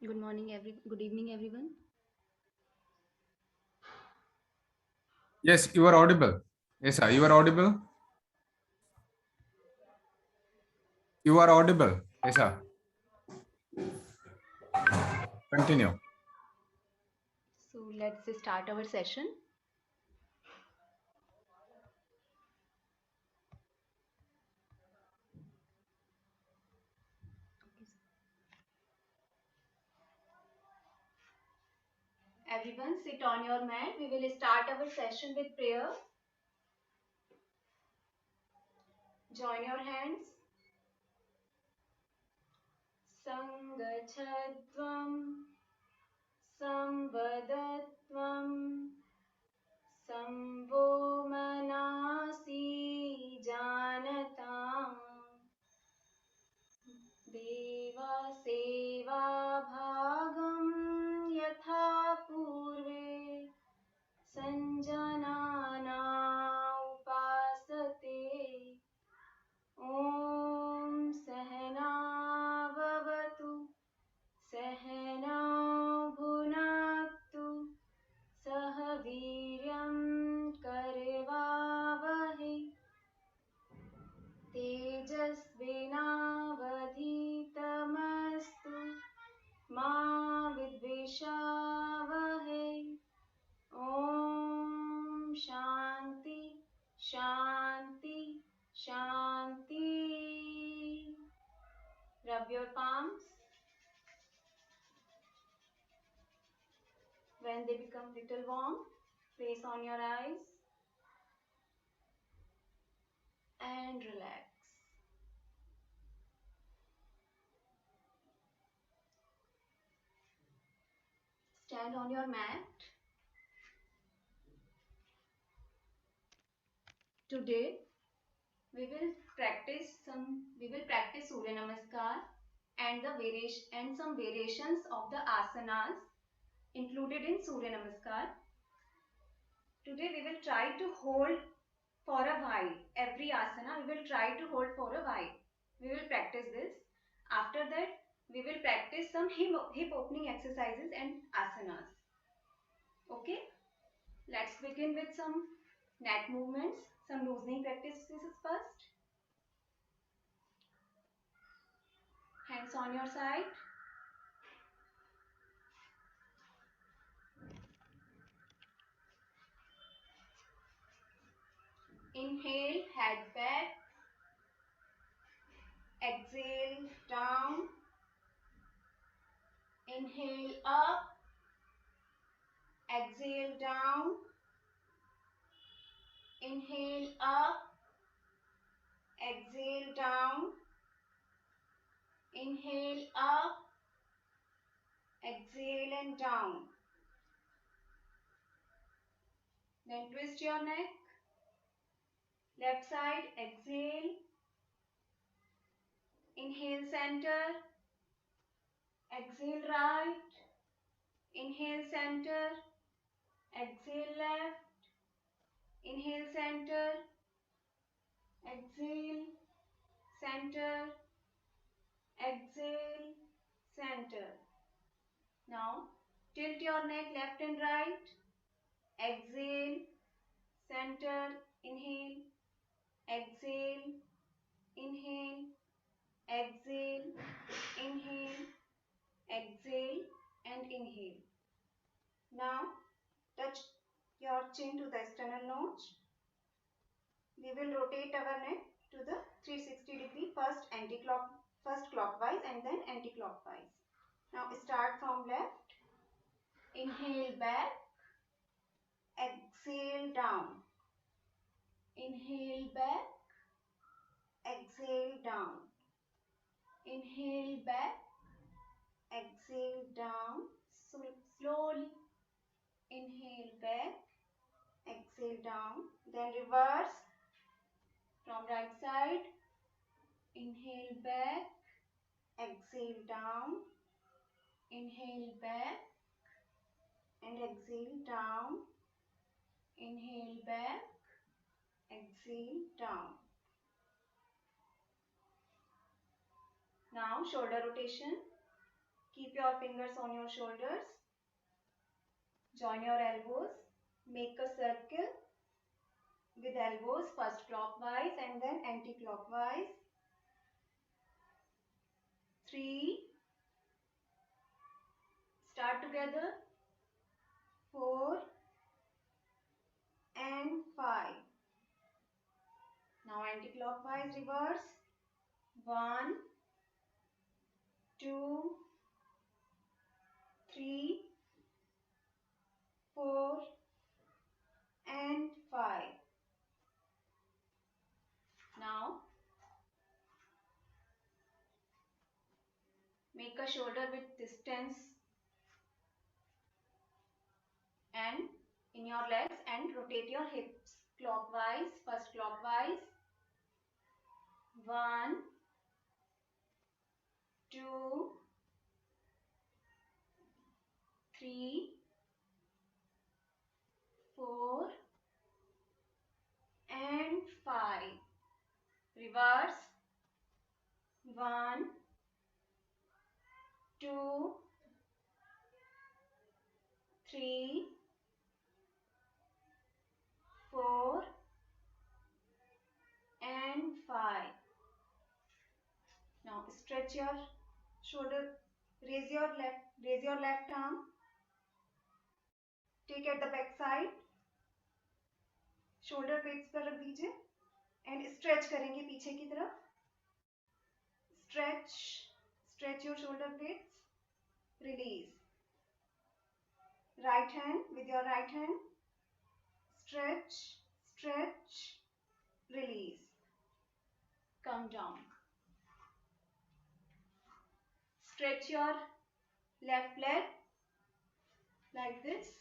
Good evening, everyone. Yes, you are audible. Yes, sir, you are audible. You are audible. Yes, sir. Continue. So let's start our session. Everyone, sit on your mat. We will start our session with prayer. Join your hands. Sangachadvam, samvadatvam, samvo manasi janatam, deva seva bhagam yatha purve संजनाना उपासते ॐ सहना भवतु सहना भुनक्तु सह वीर्यं करवावहै तेजस्विनावधीतमस्तु मा विद्विषावहै ओम शांति शांति शांति. Rub your palms. When they become little warm, place on your eyes and relax. Stand on your mat. Today we will practice Surya Namaskar and some variations of the asanas included in Surya Namaskar. Today we will try to hold for a while. Every asana we will try to hold for a while. We will practice this. After that we will practice some hip opening exercises and asanas. Okay, let's begin with some neck movements, some loosening practices first. Hands on your side. Inhale, head back. Exhale, down. Inhale, up. Exhale, down. Inhale, up. Exhale, down. Inhale, up. Exhale and down. Then twist your neck. Left side, exhale. Inhale, center. Exhale, right. Inhale, center. Exhale, left. Inhale, center. Exhale, center. Exhale, center. Now, tilt your neck left and right. Exhale, center, inhale. Exhale, inhale. Exhale, inhale. Exhale and inhale. Now, touch your chin to the external notch. We will rotate our neck to the 360-degree first clockwise and then anti-clockwise. Now start from left. Inhale back. Exhale down. Inhale back. Exhale down. Inhale back. Exhale down. Slowly. Inhale back. Exhale down. Then reverse. From right side. Inhale back. Exhale down. Inhale back. And exhale down. Inhale back. Exhale down. Now shoulder rotation. Keep your fingers on your shoulders. Join your elbows. Make a circle with elbows first clockwise and then anti-clockwise. 3. Start together. 4 and 5. Now anti-clockwise reverse. 1, 2, 3, 4 and 5. Now make a shoulder width distance and in your legs and rotate your hips clockwise, first clockwise. 1, 2, 3, 4 and 5. Reverse. 1, 2, 3, 4 and 5. Now stretch your shoulder, raise your left arm, take at the back side, shoulder pets पर रख दीजिए and stretch करेंगे पीछे की तरफ. Stretch your shoulder blades, release. Right hand, with your right hand, stretch, release. Come down. Stretch your left leg like this.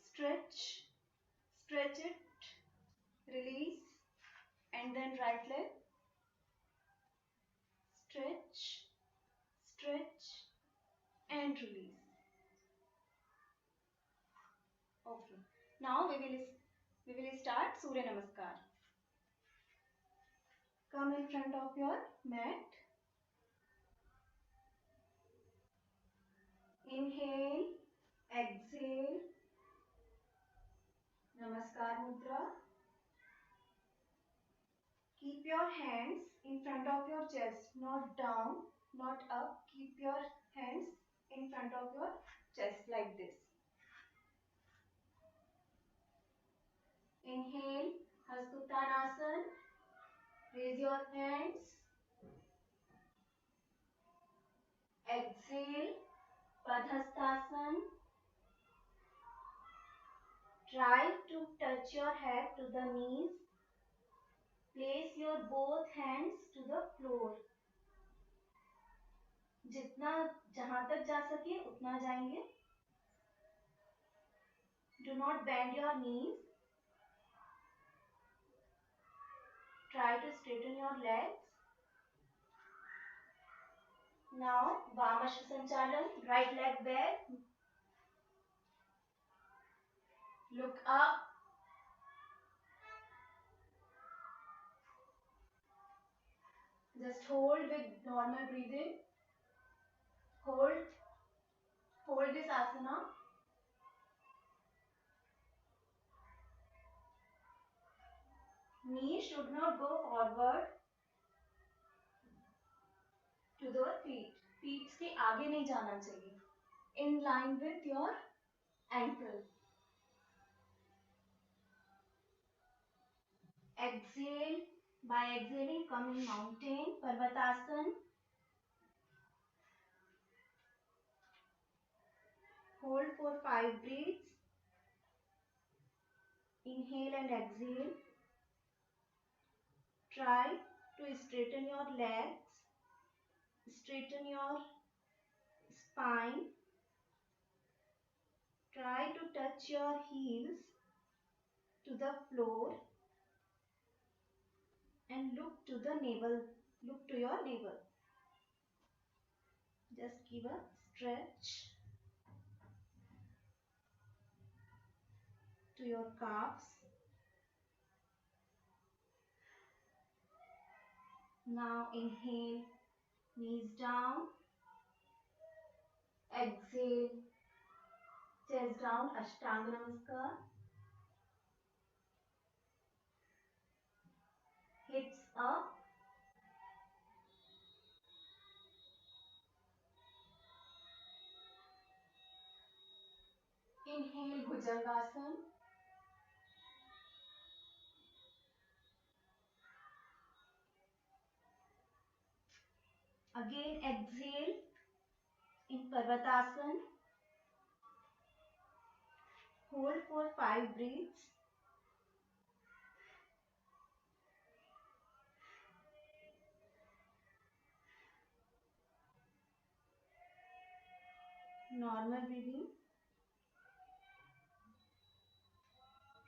Stretch it, release, and then right leg. Stretch and release. Okay. Now we will start Surya Namaskar. Come in front of your mat. Inhale, exhale. Namaskar Mudra. Keep your hands in front of your chest, not down, not up. Keep your hands in front of your chest like this. Inhale, Hastuttanasana. Raise your hands. Exhale, Padhastasana. Try to touch your head to the knees. Place your both hands to the floor. जितना जहां तक जा सके उतना जाएंगे. Do not bend your knees. Try to straighten your legs. Now Vamashva Sanchalan, right leg back. Look up. Just hold with normal breathing. Hold this asana. Knees should not go forward to the feet. Feet के आगे नहीं जाना चाहिए. In line with your ankle. Exhale. By exhaling, come in mountain, Parvatasana. Hold for 5 breaths. Inhale and exhale. Try to straighten your legs, straighten your spine. Try to touch your heels to the floor and look to the navel. Look to your navel. Just give a stretch to your calves. Now inhale, knees down. Exhale, chest down, Ashtanga Namaskar. Hips up. Inhale, Bhujangasana. Again exhale in Parvatasana. Hold for 5 breaths. Normal breathing.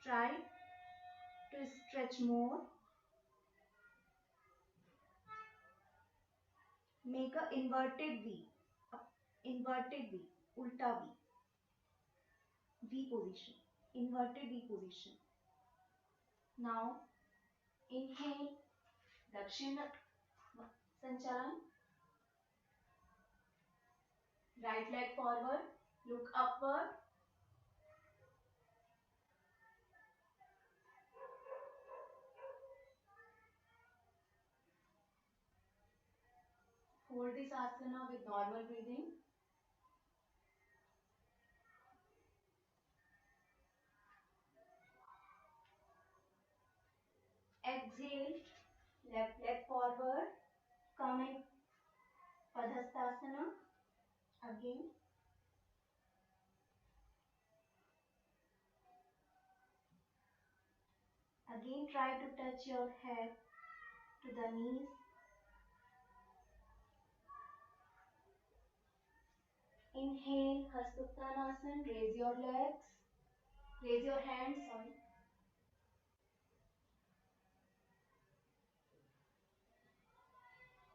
Try to stretch more. Make a inverted V. Inverted V. Ulta V. V position. Inverted V position. Now inhale. Dakshina Sanchalan. Right leg forward. Look upward. Hold this asana with normal breathing. Exhale, left leg forward, coming Padhastasana. Again. Again try to touch your head to the knees. Inhale, Hasuttanasana, raise your legs, raise your hands, sorry.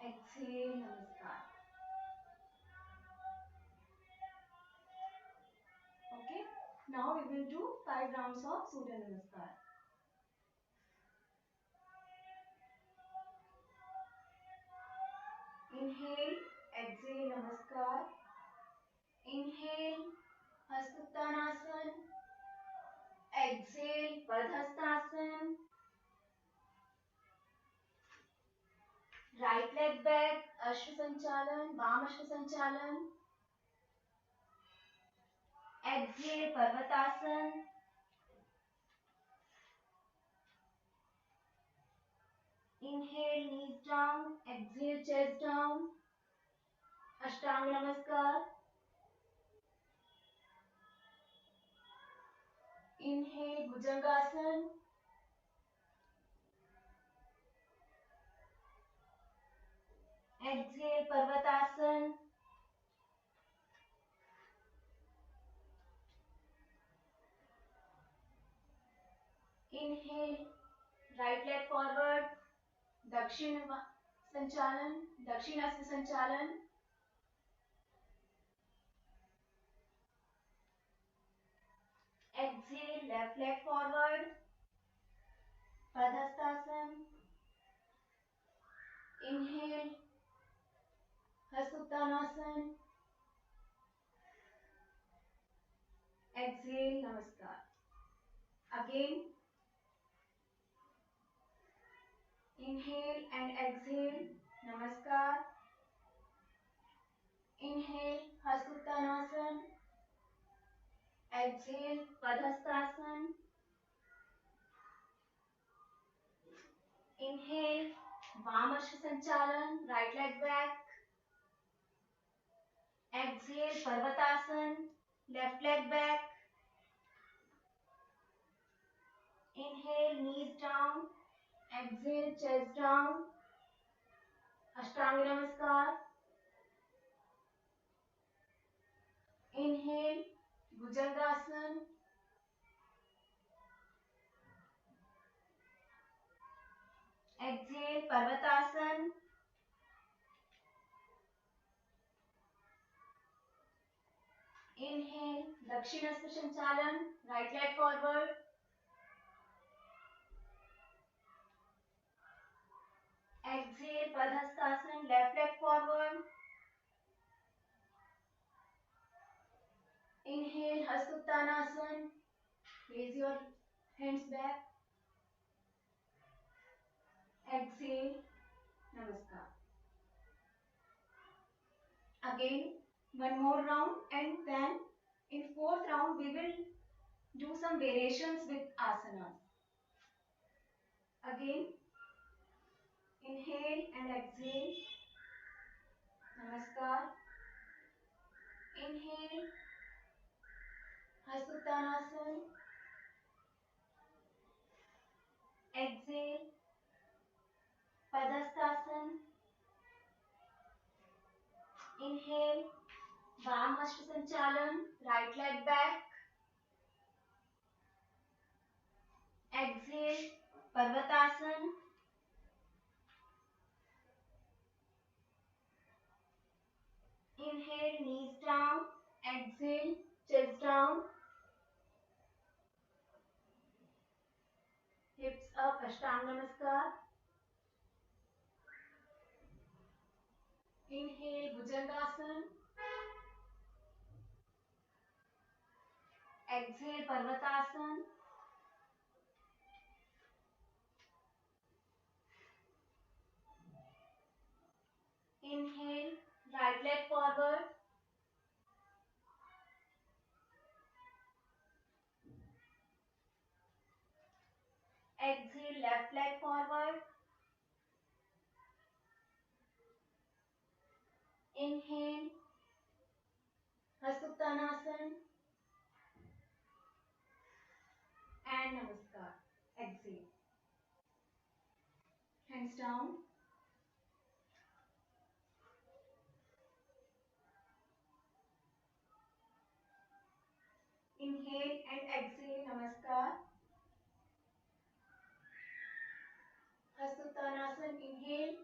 Exhale, Namaskar. Okay, now we will do 5 rounds of Surya Namaskar. Inhale, exhale, Namaskar. Inhale, Hasuttanasana. Exhale, Padhastasana. Right leg back, Ashwasanchalan, Vam Ashwasanchalan. Exhale, Parvatasana. Inhale, knees down. Exhale, chest down. Ashtanga Namaskar. Inhale, Bhujangasana. Exhale, Parvatasana. Inhale, right leg forward. Dakshina Sanchalan. Dakshinasana Sanchalan. Exhale, left leg forward. Padhastasana. Inhale, Hasuttanasana. Exhale, Namaskar. Again, inhale and exhale, Namaskar. Inhale, Hasuttanasana. Exhale, Padhastasana. Inhale, Vamarsha Sanchalan, right leg back. Exhale, Parvatasana, left leg back. Inhale, knees down. Exhale, chest down. Ashtanga Namaskar. Inhale, Bhujangasana. Exhale, Parvatasana. Inhale, Dakshinasana Sanchalan, right leg forward. Exhale, Hastuttanasana. Raise your hands back. Exhale. Namaskar. Again, one more round, and then in fourth round we will do some variations with asanas. Again, inhale and exhale. Namaskar. Inhale. Hastuttanasana. Exhale. Padhastasana. Inhale. Vamasthasana. Right leg back. Exhale. Parvatasana. Inhale, knees down. Exhale, chest down. Hips up, Ashtanga Namaskar. Inhale, Bhujangasana. Exhale, Parvatasana. Inhale, right leg forward. Exhale, left leg forward. Inhale, Hastuttanasana. And Namaskar. Exhale. Hands down. Inhale and exhale, Namaskar. Hastuttanasana, inhale.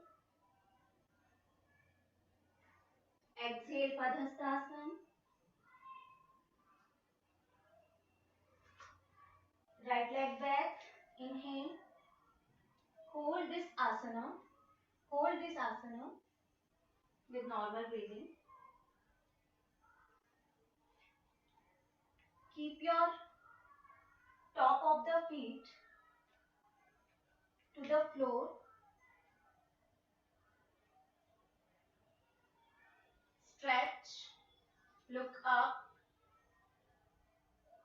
Exhale, Padhastasana. Right leg back. Inhale. Hold this asana. Hold this asana with normal breathing. Keep your top of the feet to the floor. Stretch. Look up.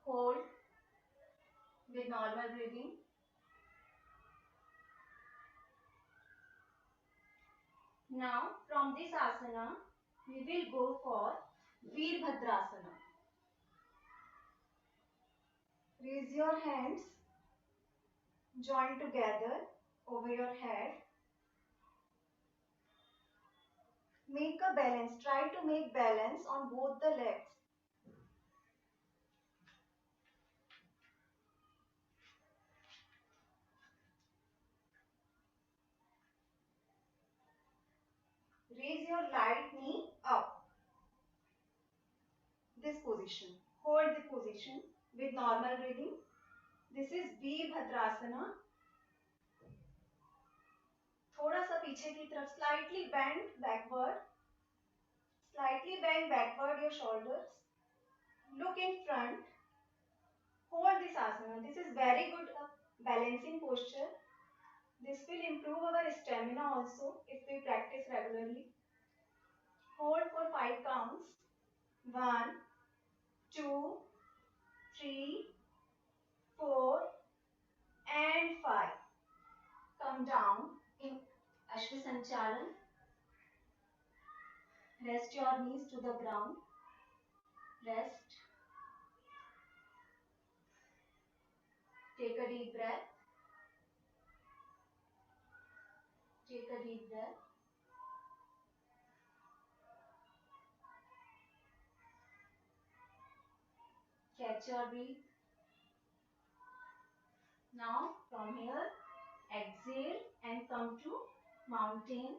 Hold with normal breathing. Now from this asana we will go for Veerbhadrasana. Raise your hands, join together over your head. Make a balance. Try to make balance on both the legs. Raise your right knee up. This position. Hold the position with normal breathing. This is Veerbhadrasana. थोड़ा सा पीछे की तरफ, slightly bend backward. Slightly bend backward your shoulders. Look in front. Hold this asana. This is very good balancing posture. This will improve our stamina also if we practice regularly. Hold for 5 counts. 1, 2, 3, 4 and 5. Come down in Ashvasanchalan. Rest your knees to the ground. Rest. Take a deep breath. Take a deep breath. Catch your breath. Now from here, exhale and come to mountain.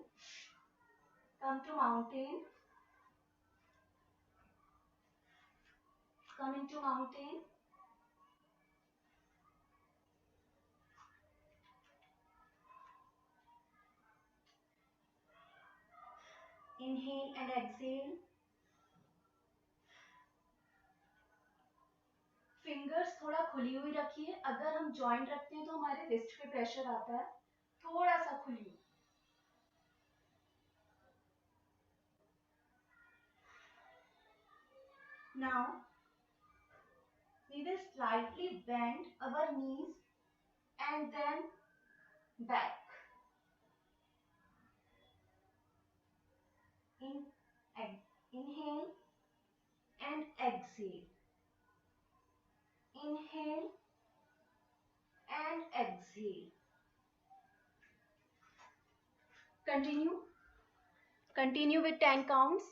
Come to mountain. Come into mountain. Inhale and exhale. थोड़ा खुली हुई रखिए. अगर हम joint रखते हैं तो हमारे रिस्ट पे प्रेशर आता है. थोड़ा सा खुली हुई. Now we will slightly bend our knees and then back. Inhale and exhale. Inhale and exhale. Continue. Continue with 10 counts.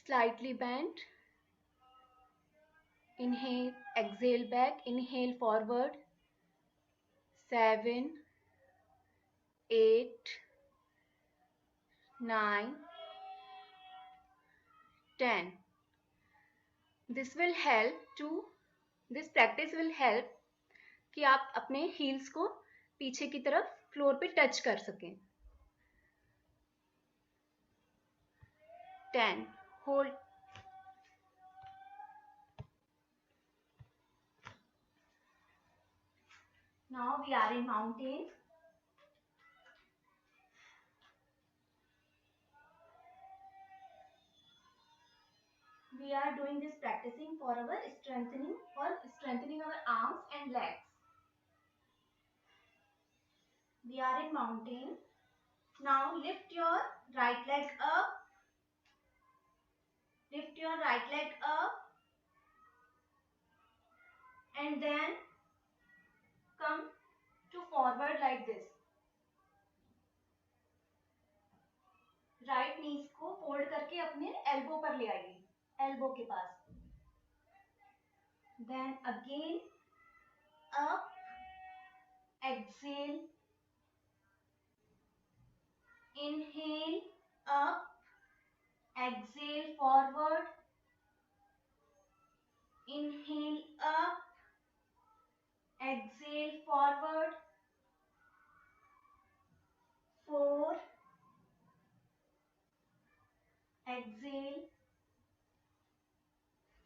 Slightly bend. Inhale, exhale back. Inhale forward. 7, 8, 9, 10. This practice will help कि आप अपने heels को पीछे की तरफ floor पे touch कर सकें. 10. Hold. Now we are in mountain. We are doing this practicing for our strengthening our arms and legs. We are in mountain. Now lift your right leg up. Lift your right leg up. And then come to forward like this. Right knees को fold करके अपने elbow पर ले आइए, elbow के पास. Then again up, exhale, inhale up, exhale forward, inhale up, exhale forward. 4, exhale,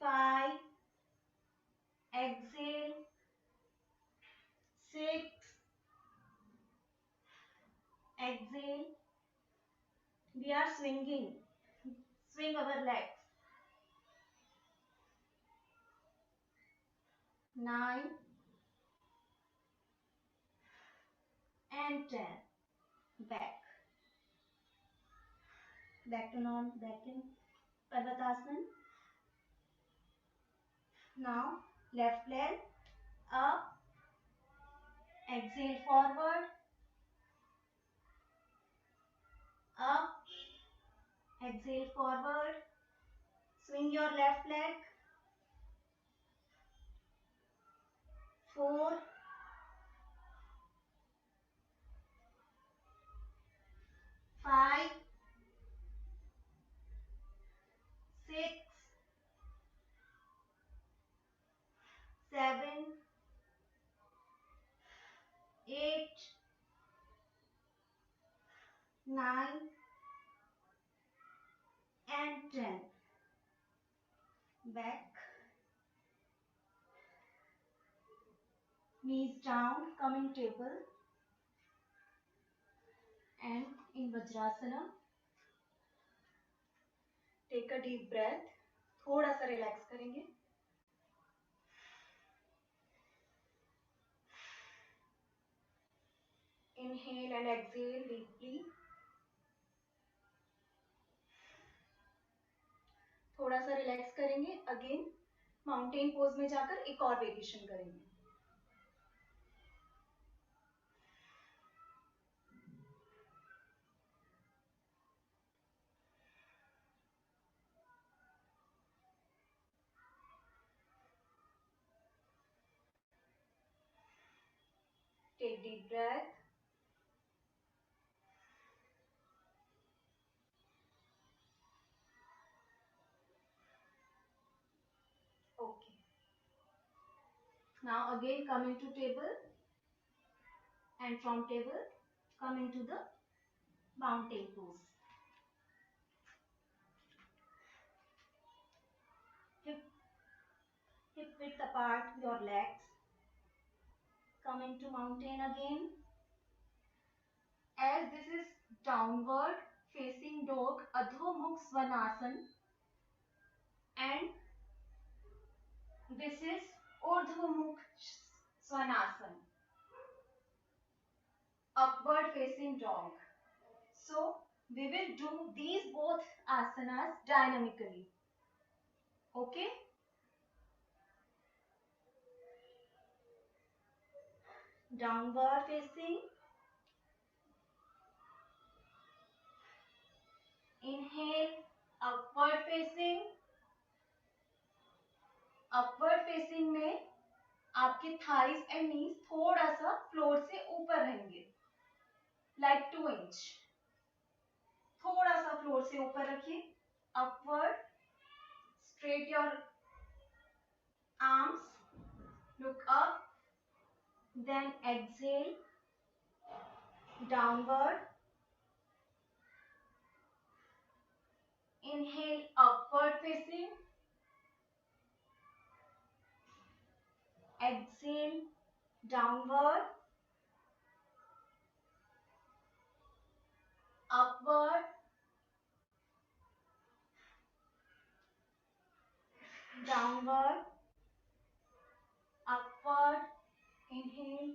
5, exhale, 6, exhale. We are swinging. Swing our legs. 9 and 10. Back. Back in Parvatasana. Now left leg up, exhale forward, up, exhale forward. Swing your left leg. 4, 5, 6, 7, 8, 9 and 10. Back. Knees down, coming table. And in Vajrasana, take a deep breath. थोड़ा सा relax करेंगे. Inhale and exhale deeply. थोड़ा सा relax करेंगे. Again mountain pose में जाकर एक और वेरिएशन करेंगे. Take deep breath. Okay. Now again come into table. And from table come into the mountain pose. width apart your legs. Come into mountain again. As this is downward facing dog, Adho Mukh Svanasana, and this is Urdhva Mukh Svanasana, upward facing dog. So we will do these both asanas dynamically. Okay? Downward facing. Inhale, upward facing. Upward facing में आपके thighs and नीज थोड़ा सा floor से ऊपर रहेंगे, like 2 inch, थोड़ा सा floor से ऊपर रखिए. Upward, straight your arms, look up, then exhale, downward, inhale upward facing, exhale downward, upward, downward, upward, inhale,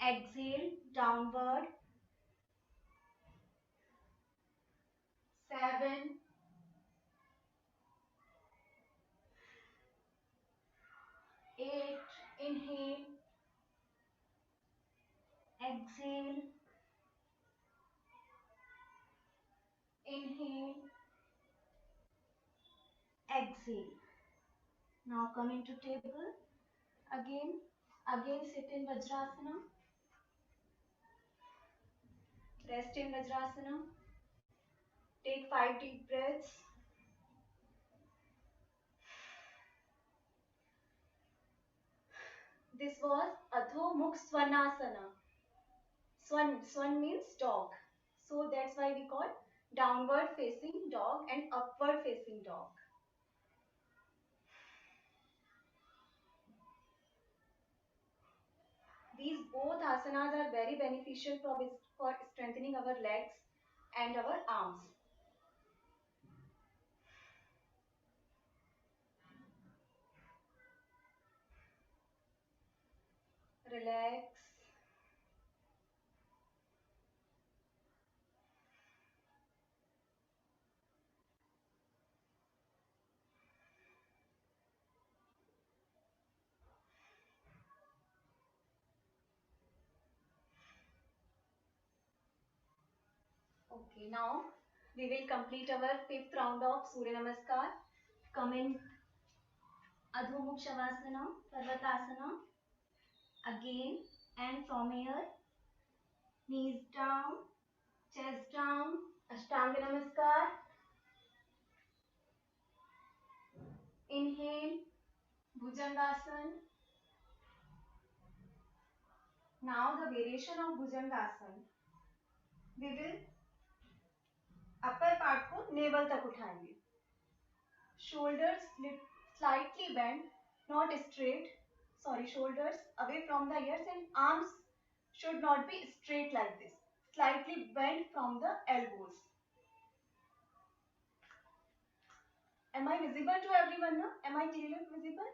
exhale, downward. 7, 8, inhale, exhale, inhale, exhale. Now come into table. Again sit in Vajrasana. Rest in Vajrasana. Take 5 deep breaths. This was Adho Mukh Svanasana. Swan means dog. So that's why we call downward facing dog and upward facing dog. These both asanas are very beneficial for strengthening our legs and our arms. Relax. Okay, now we will complete our 5th round of Surya Namaskar. Come in Adho Mukh Shavasana, Parvatasana. Again, and from here, knees down, chest down, Ashtanga Namaskar. Inhale, Bhujangasana. Now the variation of Bhujangasana. We will upper part को navel तक उठाएंगे. Shoulders slightly bent, not straight. Sorry, shoulders away from the ears and arms should not be straight like this. Slightly bent from the elbows. Am I visible to everyone now? Am I clearly visible?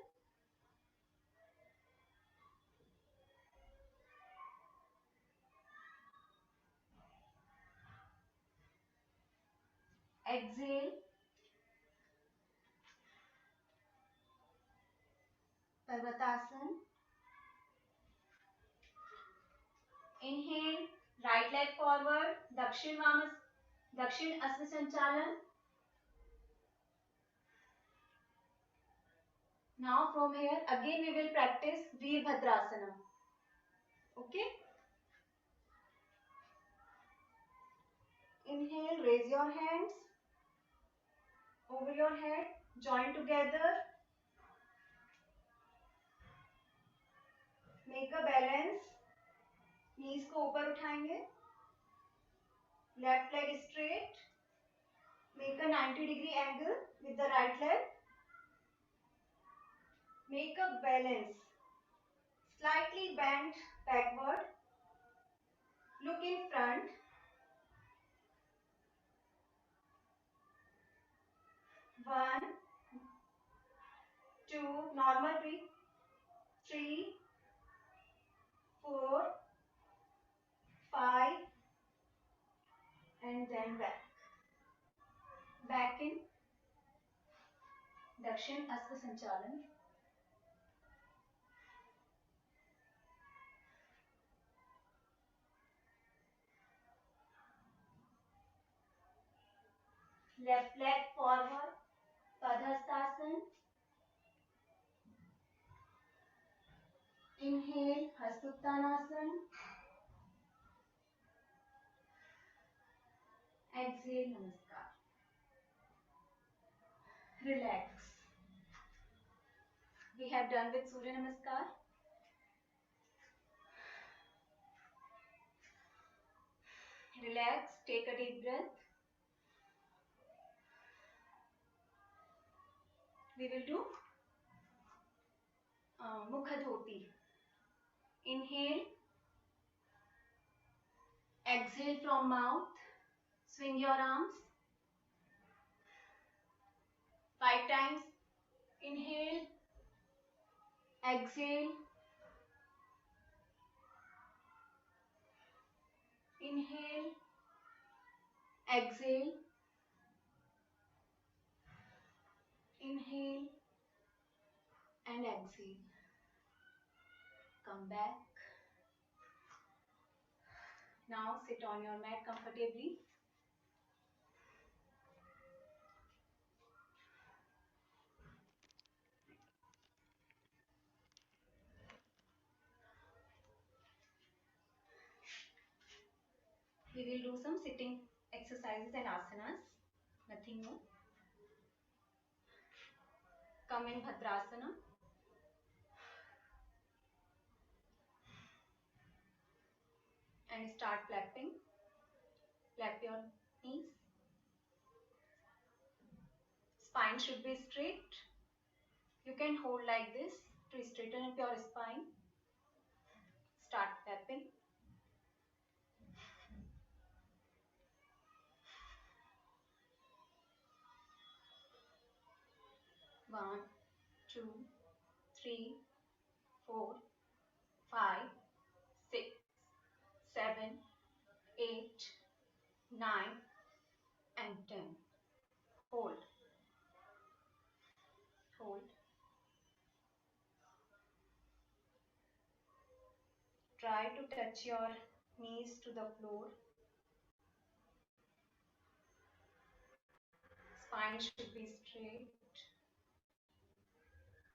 Exhale. Parvatasana. Inhale, right leg forward, Dakshin Asva Sanchalan. Now from here again we will practice Veerbhadrasana. Okay? Inhale, raise your hands over your head, join together. Make a balance. Knees को ऊपर उठाएंगे. Left leg straight. Make a 90-degree angle with the right leg. balance. Slightly bend backward. Look in front. 1, 2, normal breathe. 3, 4, 5, and then back. Back in Dakshin Asva Sanchalan. Left leg forward, Padhastasana. Inhale, Hastuttanasana. Exhale, Namaskar. Relax. We have done with Surya Namaskar. Relax, take a deep breath. We will do Mukha Dhoti. Inhale, exhale from mouth, swing your arms 5 times. Inhale, exhale, inhale, exhale, inhale and exhale. Come back. Now sit on your mat comfortably. We will do some sitting exercises and asanas. Nothing more. Come in Bhadrasana. And start clapping. Clap your knees. Spine should be straight. You can hold like this to straighten up your spine. Start clapping. 1, 2, 3, 4, 5, 6, 7, 8, 9 and 10. Hold. Hold. Try to touch your knees to the floor. Spine should be straight.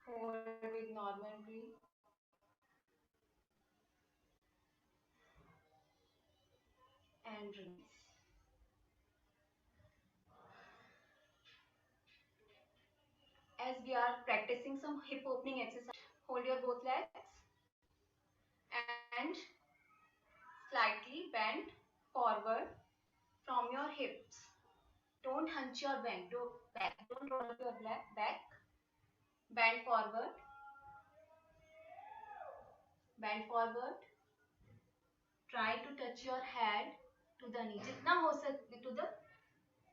Hold with normal breathe. And release. As we are practicing some hip opening exercise, hold your both legs and slightly bend forward from your hips. Don't hunch your back. Don't roll your back. Bend forward. Bend forward. Try to touch your head to the knee. जितना हो सके to the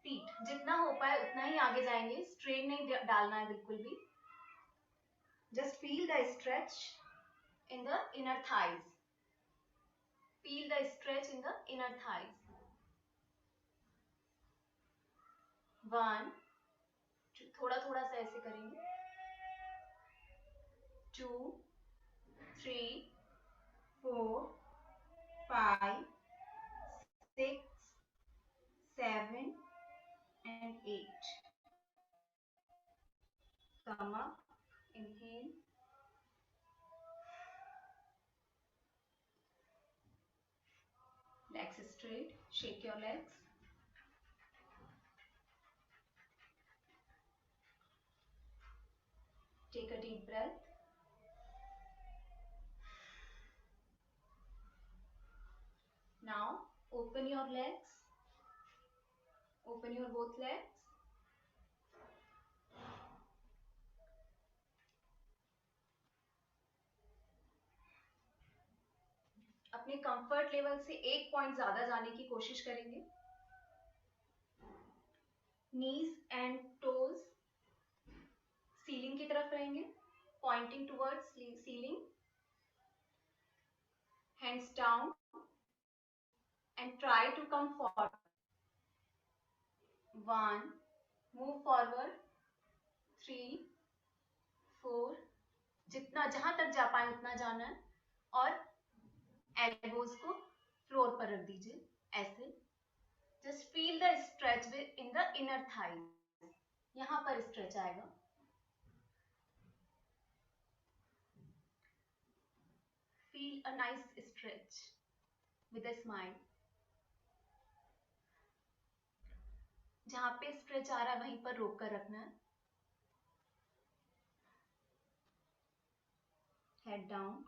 feet. जितना हो पाए उतना ही आगे जाएंगे. Strain नहीं डालना है बिल्कुल भी. Just feel the stretch in the inner thighs. Feel the stretch in the inner thighs. 1, थोड़ा थोड़ा सा ऐसे करेंगे. 2, 3, 4, 5, 6, 7 and 8. Come up. Inhale. Legs straight. Shake your legs. Take a deep breath. Now open your legs. Open your both legs. अपने comfort level से 1 point ज्यादा जाने की कोशिश करेंगे। नीज एंड टोज सीलिंग की तरफ रहेंगे, pointing towards ceiling, hands down and try to come forward. 1, move forward, 3, 4, जितना जहां तक जा पाए उतना जाना है, और एल्बोज को फ्लोर पर रख दीजिए ऐसे। Just feel the stretch in the inner thigh, यहां पर स्ट्रेच आएगा। Feel a nice stretch with a smile. जहां पे स्ट्रेच आ रहा है वहीं पर रोक कर रखना है। हेड डाउन,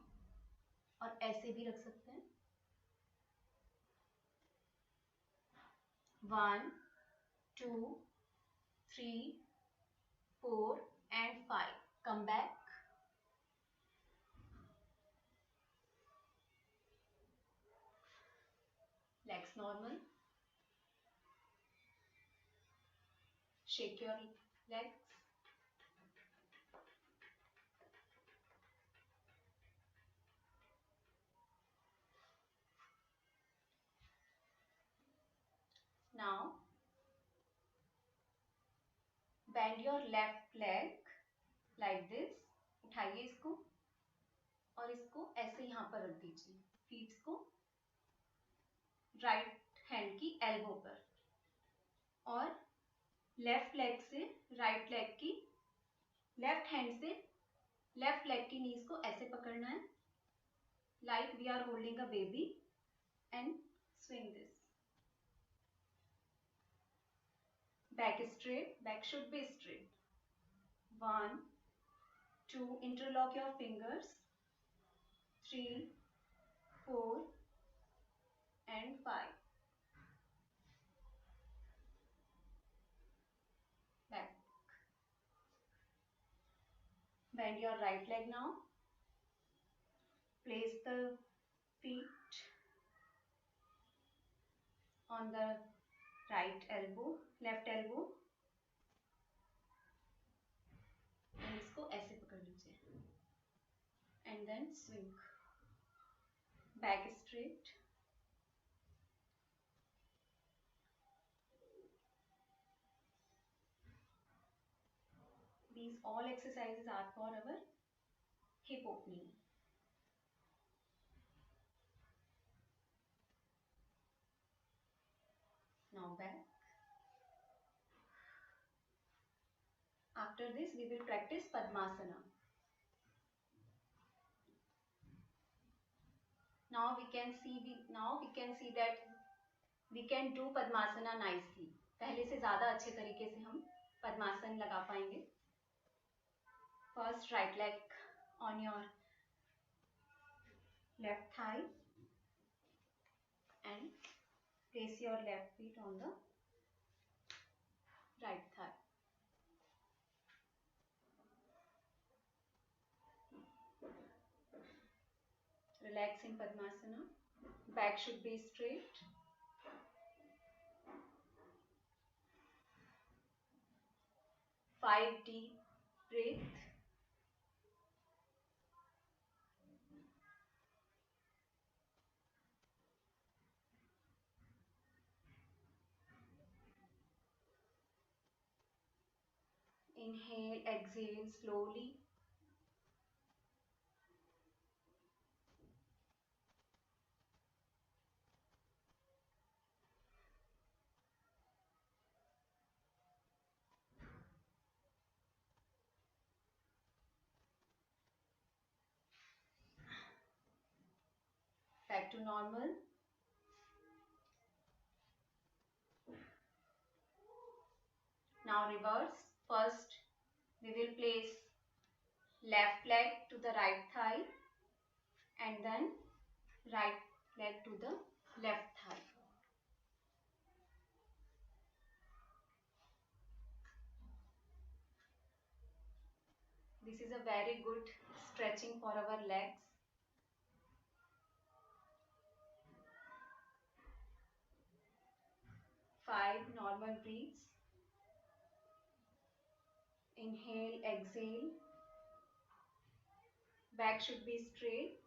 और ऐसे भी रख सकते हैं। 1, 2, 3, 4 and 5. Come back. Legs normal. Shake your legs. Now, bend your left leg like this. उठाइए इसको और इसको ऐसे यहाँ पर रख दीजिए। फीट्स को राइट हैंड की एल्बो पर, और लेफ्ट लेग से राइट लेग की, लेफ्ट हैंड से लेफ्ट लेग की नीज को ऐसे पकड़ना है, like we are holding a baby, and swing this. Back straight, back should be straight. 1, 2, interlock your fingers. 3, 4 and 5. Back. Bend your right leg now. Place the feet on the right elbow, left elbow, and इसको ऐसे पकड़ लीजिए, and then swing. Back straight. These all exercises are for our hip opening. Now back. After this, we will practice Padmasana. Now we can see that we can do Padmasana nicely. पहले से ज़्यादा अच्छे तरीके से हम पद्मासन लगा पाएंगे। First, right leg on your left thigh and place your left feet on the right thigh. Relax in Padmasana. Back should be straight. Five deep breath. Inhale, exhale slowly. Back to normal. Now reverse. First, we will place left leg to the right thigh and then right leg to the left thigh. This is a very good stretching for our legs. 5 normal breaths. Inhale, exhale. Back should be straight.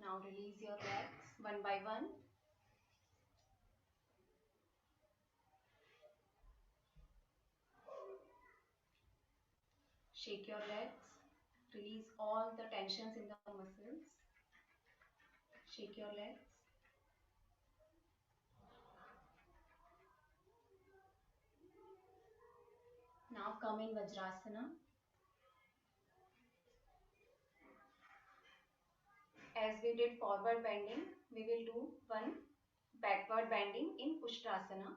Now release your legs one by one. Shake your legs. Release all the tensions in the muscles. Shake your legs. Now come in Vajrasana. As we did forward bending, we will do one backward bending in Ushtrasana.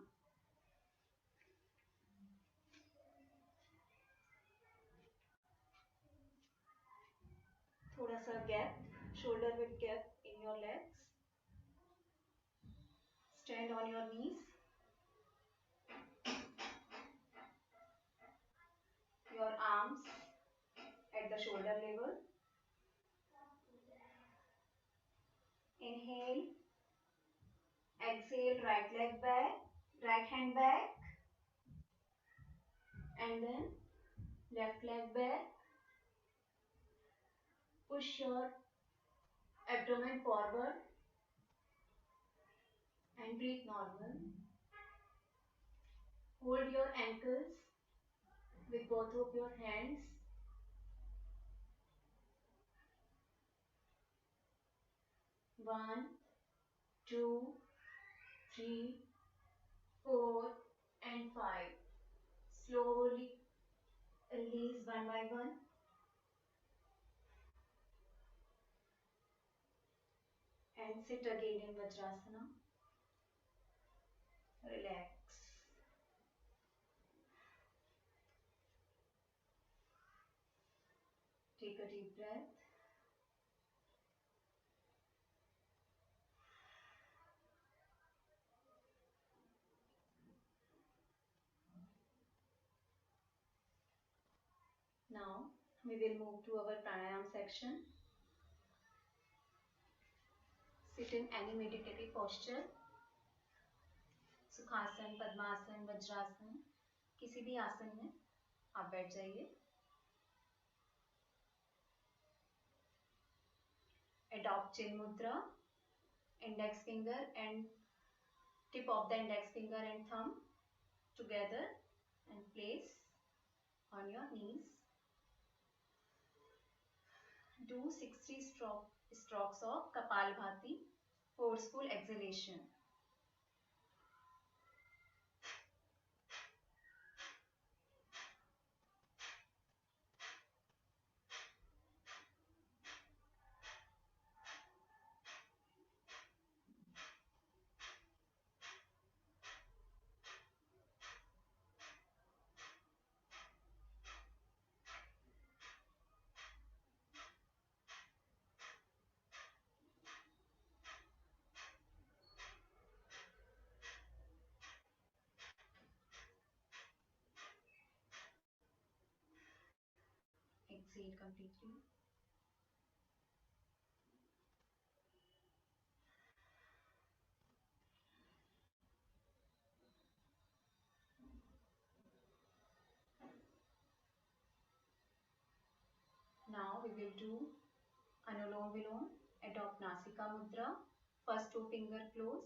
थोड़ा सा gap, shoulder width gap in your legs. Stand on your knees. Your arms at the shoulder level. Inhale. Exhale, right leg back, right hand back. And then left leg back. Push your abdomen forward and breathe normal. Hold your ankles with both of your hands. One, two, three, 4 and 5. Slowly release one by one. And sit again in Vajrasana. Relax. Take a deep breath. Now we will move to our pranayam section. Sit in any meditative posture. सुखासन, पद्मासन, वज्रासन, किसी भी आसन में आप बैठ जाइए. Adopt chin mudra. Index finger and tip of the index finger and thumb together and place on your knees. Do 60 strokes of Kapalbhati, forceful exhalation. Exhale completely. Now we will do Anulom Vilom. Adopt Nasika Mudra. First two finger close.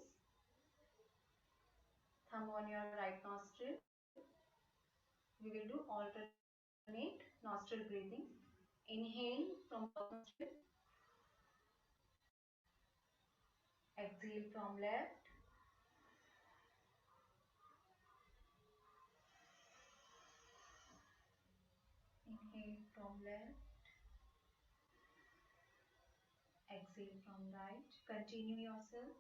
Thumb on your right nostril. We will do alternate nostril breathing. Inhale from left nostril. Exhale from left. Inhale from left. Exhale from right. Continue yourself.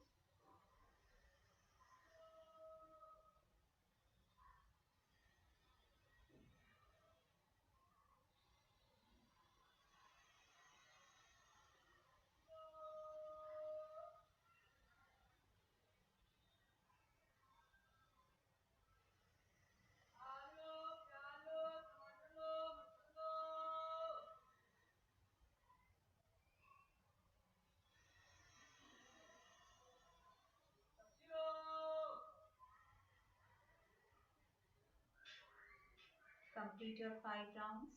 Complete your 5 rounds.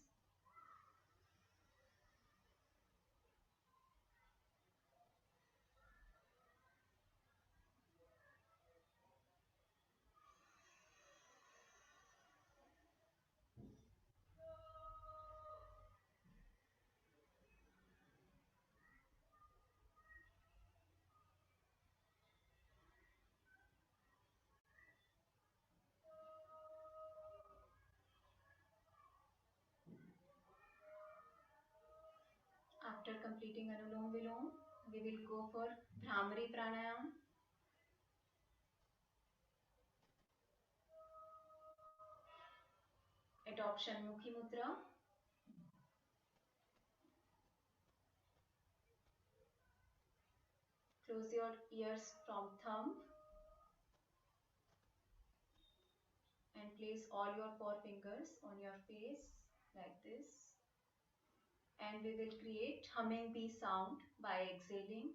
After completing Anulom Vilom, we will go for Bhramari Pranayam. Adoption Mukhi Mudra. Close your ears from thumb and place all your 4 fingers on your face like this. And we will create humming bee sound by exhaling.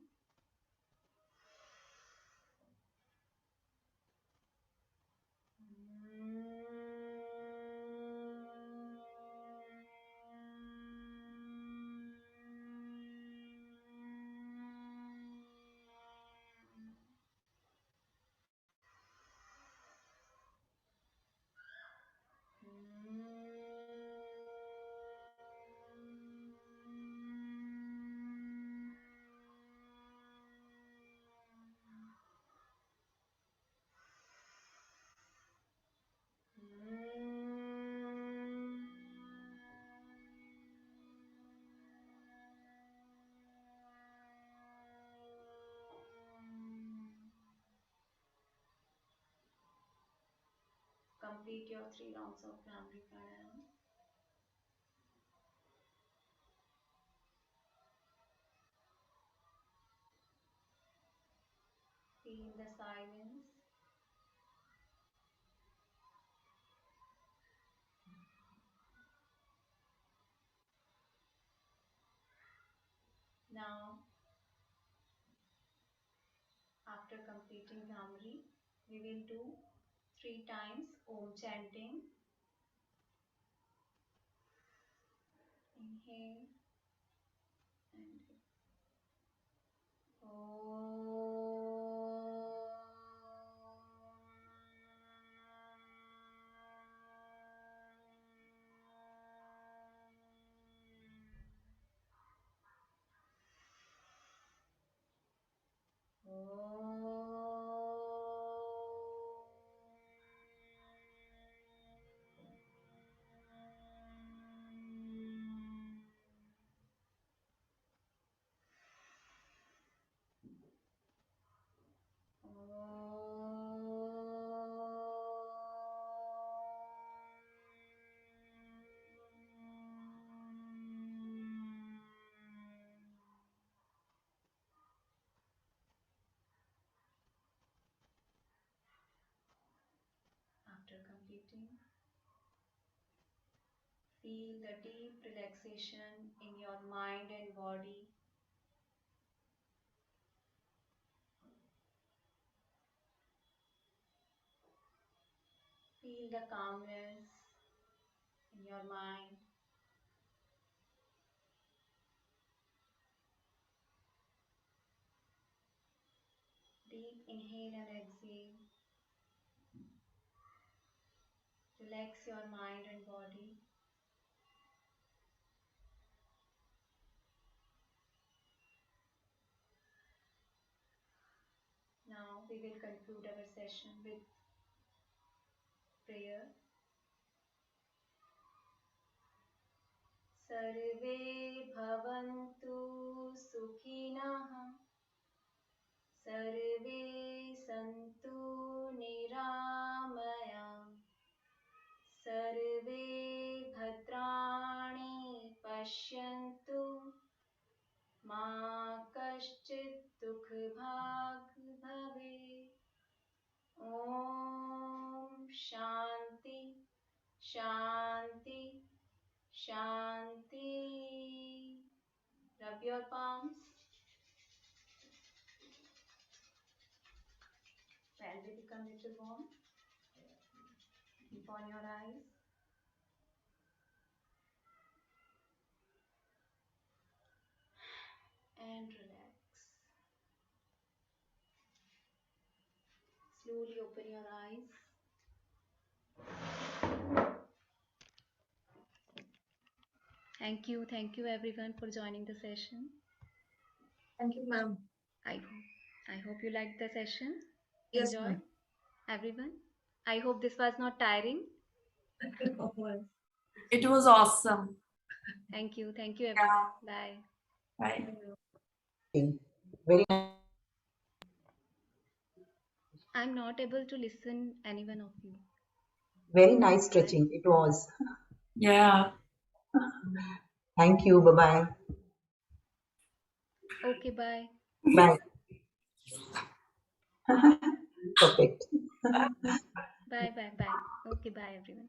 Complete your 3 rounds of Bhramari Pranayam. Feel the silence. Now, after completing Bhramari, we will do 3 times Om chanting. Inhale and after completing, feel the deep relaxation in your mind and body. Feel the calmness in your mind. Deep inhale and exhale. Relax your mind and body. Now we will conclude our session with prayer. सर्वे भवन्तु सुखिनः सर्वे सन्तु निरामयाः सर्वे भद्राणि पश्यन्तु मा कश्चित् दुःखभाग् भवेत्। ॐ शान्ति शान्ति शान्ति। Rub your palms. When they become little warm, keep on your eyes. and relax. Slowly open your eyes. Thank you everyone for joining the session. Thank you, ma'am. I hope you liked the session. Yes, Enjoy, ma'am. everyone. I hope this was not tiring. It was awesome. Thank you everyone. Bye. Bye. Very, I'm not able to listen any one of you. very nice stretching. It was. Yeah. Thank you. Bye-bye. Okay, bye. Bye. Perfect. Bye. Okay, bye everyone.